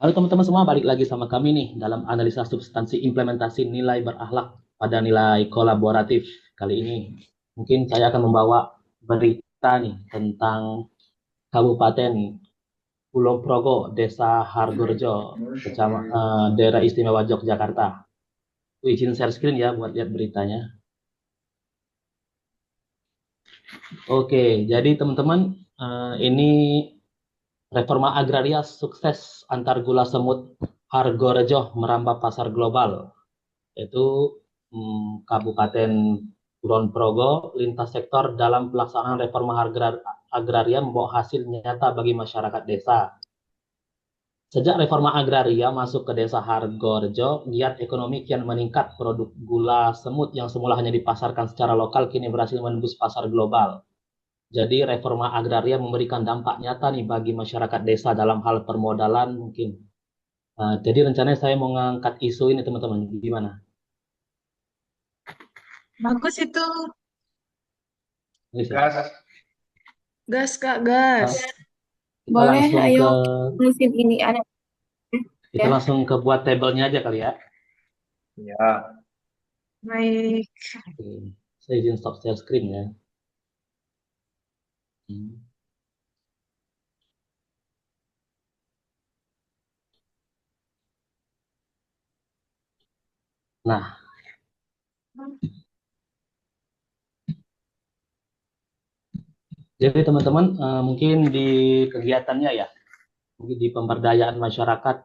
Halo teman-teman semua, balik lagi sama kami nih dalam analisa substansi implementasi nilai berakhlak pada nilai kolaboratif. Kali ini mungkin saya akan membawa berita nih tentang Kabupaten Kulon Progo, Desa Hargorejo, Daerah Istimewa Yogyakarta. Izin share screen ya buat lihat beritanya. Oke, jadi teman-teman, ini reforma agraria sukses antar gula semut Hargorejo merambah pasar global. Yaitu Kabupaten Kulon Progo lintas sektor dalam pelaksanaan reforma agraria membawa hasil nyata bagi masyarakat desa. Sejak reforma agraria masuk ke desa Hargorejo, giat ekonomi kian meningkat. Produk gula semut yang semula hanya dipasarkan secara lokal kini berhasil menembus pasar global. Jadi reforma agraria memberikan dampak nyata nih bagi masyarakat desa dalam hal permodalan mungkin. Jadi rencananya saya mau ngangkat isu ini teman-teman. Gimana? Bagus itu. Ini ya. Gas. Gas, Kak, gas. Uh, kita Boleh, langsung ayo ke musim ini ada Kita ya. langsung ke buat tabelnya aja kali ya. Ya, Baik. Oke. Saya izin stop share screen ya. Nah, jadi teman-teman mungkin di kegiatannya ya, mungkin di pemberdayaan masyarakat.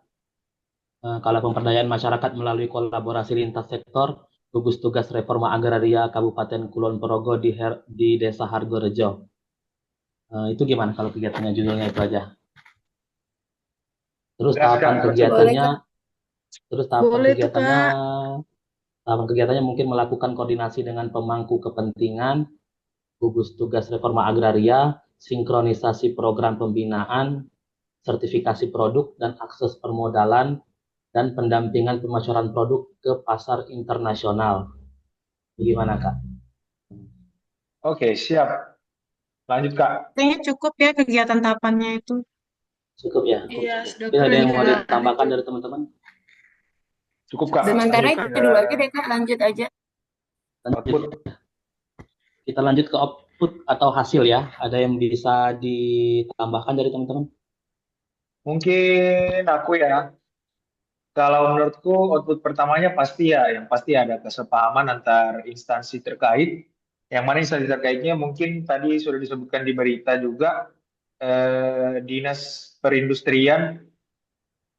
Kalau pemberdayaan masyarakat melalui kolaborasi lintas sektor, gugus tugas reforma agraria Kabupaten Kulon Progo di Desa Hargorejo. Itu gimana kalau kegiatannya judulnya itu aja. Terus gas Kak. Boleh, kegiatannya, Kak. terus tahapan Boleh tuh, kegiatannya, Kak. tahapan kegiatannya mungkin melakukan koordinasi dengan pemangku kepentingan, gugus tugas reforma agraria, sinkronisasi program pembinaan, sertifikasi produk dan akses permodalan, dan pendampingan pemasaran produk ke pasar internasional. Gimana, Kak? Oke, siap. Lanjut Kak. Kayaknya cukup ya kegiatan tahapannya itu. Cukup ya? Iya, sudah Mungkin ada keren, yang mau Kak. ditambahkan dari teman-teman? Cukup Kak. Sementara Lanjut. itu dulu aja deh, Kak. Lanjut aja. Lanjut. Output. Kita lanjut ke output atau hasil ya. Ada yang bisa ditambahkan dari teman-teman? Mungkin aku ya. Kalau menurutku output pertamanya pasti ya, yang pasti ada kesepahaman antar instansi terkait. Yang mana instansi terkaitnya mungkin tadi sudah disebutkan di berita juga, Dinas Perindustrian,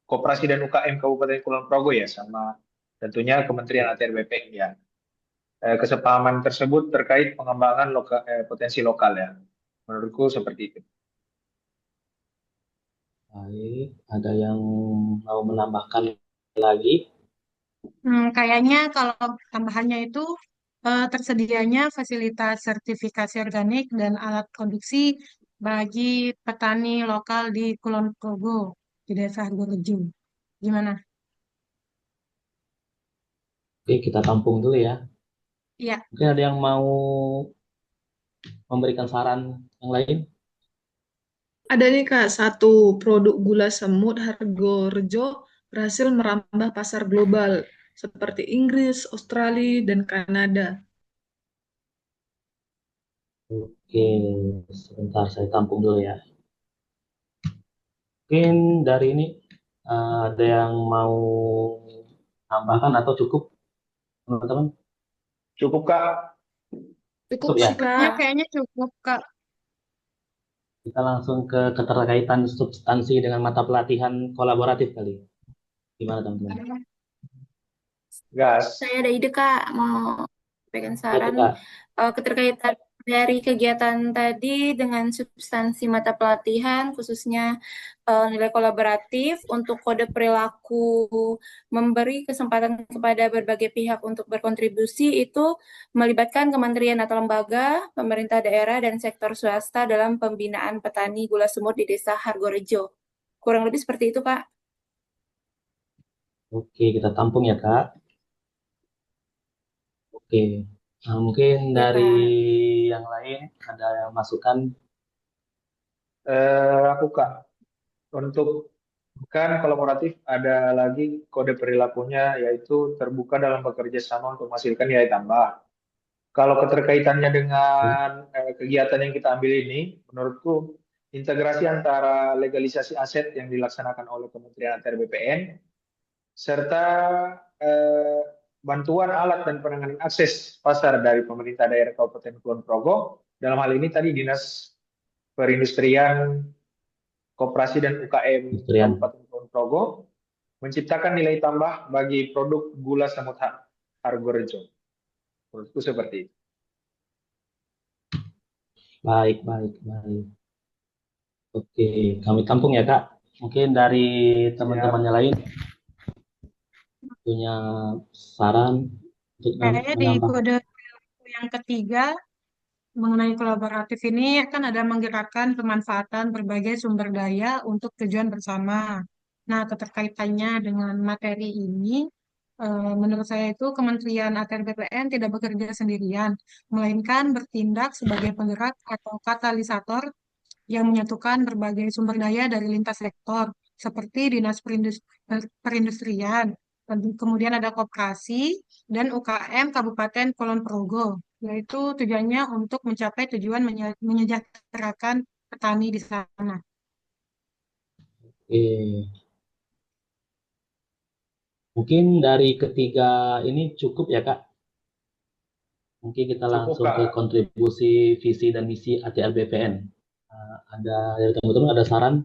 Koperasi dan UKM Kabupaten Kulon Progo ya, sama tentunya Kementerian ATR BPN ya. Kesepahaman tersebut terkait pengembangan potensi lokal ya. Menurutku seperti itu. Baik, ada yang mau menambahkan lagi? Kayaknya kalau tambahannya itu tersedianya fasilitas sertifikasi organik dan alat produksi bagi petani lokal di Kulon Progo, di Desa Hargorejo. Gimana? Oke, kita tampung dulu ya. Iya, Mungkin ada yang mau memberikan saran yang lain? ada nih Kak, satu produk gula semut Hargorejo berhasil merambah pasar global seperti Inggris, Australia, dan Kanada. Oke, sebentar saya tampung dulu ya. Mungkin dari ini ada yang mau tambahkan atau cukup, teman-teman? Cukup Kak. Cukup Cukup sih ya? Kak. Kayaknya cukup Kak. Kita langsung ke keterkaitan substansi dengan mata pelatihan kolaboratif kali. Gimana, teman-teman? Gas. Saya ada ide, Kak. Mau berikan Apa itu, saran Kak? keterkaitan dari kegiatan tadi dengan substansi mata pelatihan, khususnya nilai kolaboratif untuk kode perilaku memberi kesempatan kepada berbagai pihak untuk berkontribusi itu melibatkan kementerian atau lembaga, pemerintah daerah, dan sektor swasta dalam pembinaan petani gula semut di Desa Hargorejo. Kurang lebih seperti itu, Kak. Oke, kita tampung ya, Kak. Oke. Nah, mungkin Ya, dari Kak. yang lain ada yang masukan. Aku Kak. Untuk Kan kolaboratif ada lagi kode perilakunya yaitu terbuka dalam bekerja sama untuk menghasilkan nilai tambah. Kalau keterkaitannya dengan kegiatan yang kita ambil ini, menurutku integrasi antara legalisasi aset yang dilaksanakan oleh Kementerian ATR BPN serta eh, bantuan alat dan penanganan akses pasar dari pemerintah daerah Kabupaten Kulon Progo, dalam hal ini tadi Dinas Perindustrian, Koperasi dan UKM Industrian. Kabupaten Kulon Progo menciptakan nilai tambah bagi produk gula semut Hargorejo. Menurutku seperti itu. Baik, baik, baik. Oke, kami tampung ya Kak. Mungkin dari teman-temannya lain punya saran untuk Kayaknya di menambah. kode yang ketiga mengenai kolaboratif ini kan ada menggerakkan pemanfaatan berbagai sumber daya untuk tujuan bersama. Nah, keterkaitannya dengan materi ini, menurut saya itu Kementerian ATR BPN tidak bekerja sendirian, melainkan bertindak sebagai penggerak atau katalisator yang menyatukan berbagai sumber daya dari lintas sektor, seperti Dinas Perindustrian, kemudian ada koperasi, dan UKM Kabupaten Kulon Progo, yaitu tujuannya untuk mencapai tujuan menyejahterakan petani di sana. Oke. Mungkin dari ketiga ini cukup ya Kak. Mungkin kita Cukup, langsung Kak. ke kontribusi visi dan misi ATR BPN. Ada dari teman-teman ada saran?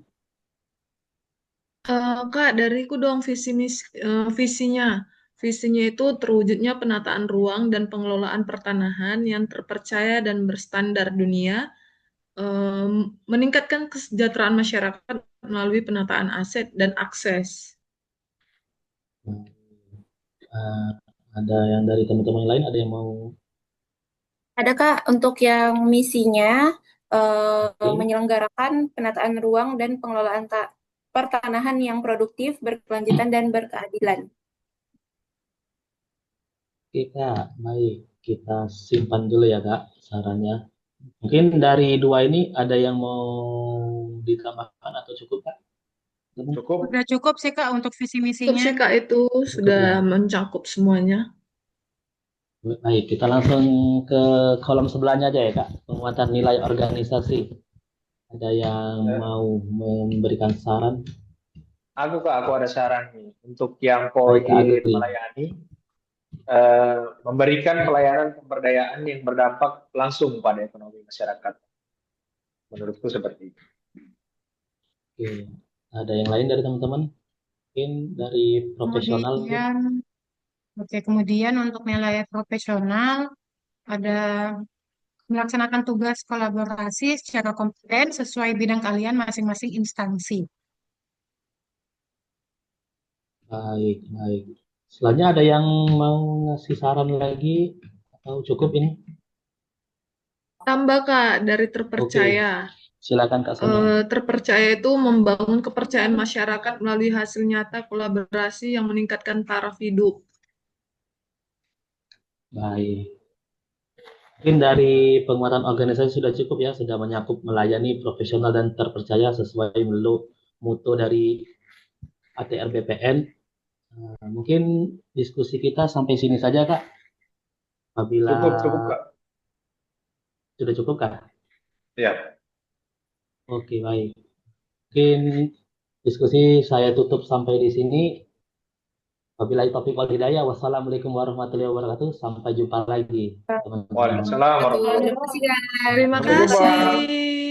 Kak, dariku dong visinya. Visinya itu terwujudnya penataan ruang dan pengelolaan pertanahan yang terpercaya dan berstandar dunia, meningkatkan kesejahteraan masyarakat melalui penataan aset dan akses. Uh, ada yang dari teman-teman lain ada yang mau? Ada Kak, untuk yang misinya Oke. menyelenggarakan penataan ruang dan pengelolaan pertanahan yang produktif, berkelanjutan, dan berkeadilan. Oke Kak, baik. Kita simpan dulu ya Kak sarannya. Mungkin dari dua ini ada yang mau ditambahkan atau cukup Kak? Cukup. Udah cukup sih Kak untuk visi Cukup misinya. sih Kak, itu sudah ya? mencakup semuanya. Baik, kita langsung ke kolom sebelahnya aja ya Kak. Penguatan nilai organisasi. Ada yang mau memberikan saran? Aku ada saran nih untuk yang Baik, Kak poin Agri. melayani, memberikan pelayanan pemberdayaan yang berdampak langsung pada ekonomi masyarakat. Menurutku seperti itu. Oke. Ada yang lain dari teman-teman? Mungkin dari profesional mungkin? Kemudian untuk nilai profesional ada melaksanakan tugas kolaborasi secara kompeten sesuai bidang kalian masing-masing instansi. Baik, baik. Selanjutnya ada yang mau ngasih saran lagi atau cukup ini? Tambah Kak, dari Oke, terpercaya. silakan Kak Sonia. Terpercaya itu membangun kepercayaan masyarakat melalui hasil nyata kolaborasi yang meningkatkan taraf hidup. Baik. Mungkin dari penguatan organisasi sudah cukup ya, sudah menyakup melayani profesional dan terpercaya sesuai mutu dari ATR BPN. Mungkin diskusi kita sampai sini saja Kak. Apabila Cukup Kak. sudah cukup Kak? Ya. Oke, baik. Mungkin diskusi saya tutup sampai di sini. Wabillahi taufiq wal hidayah. Wassalamualaikum warahmatullahi wabarakatuh. Sampai jumpa lagi, teman-teman. Waalaikumsalam warahmatullahi Terima kasih, wabarakatuh. Kak. Terima Sampai jumpa. kasih.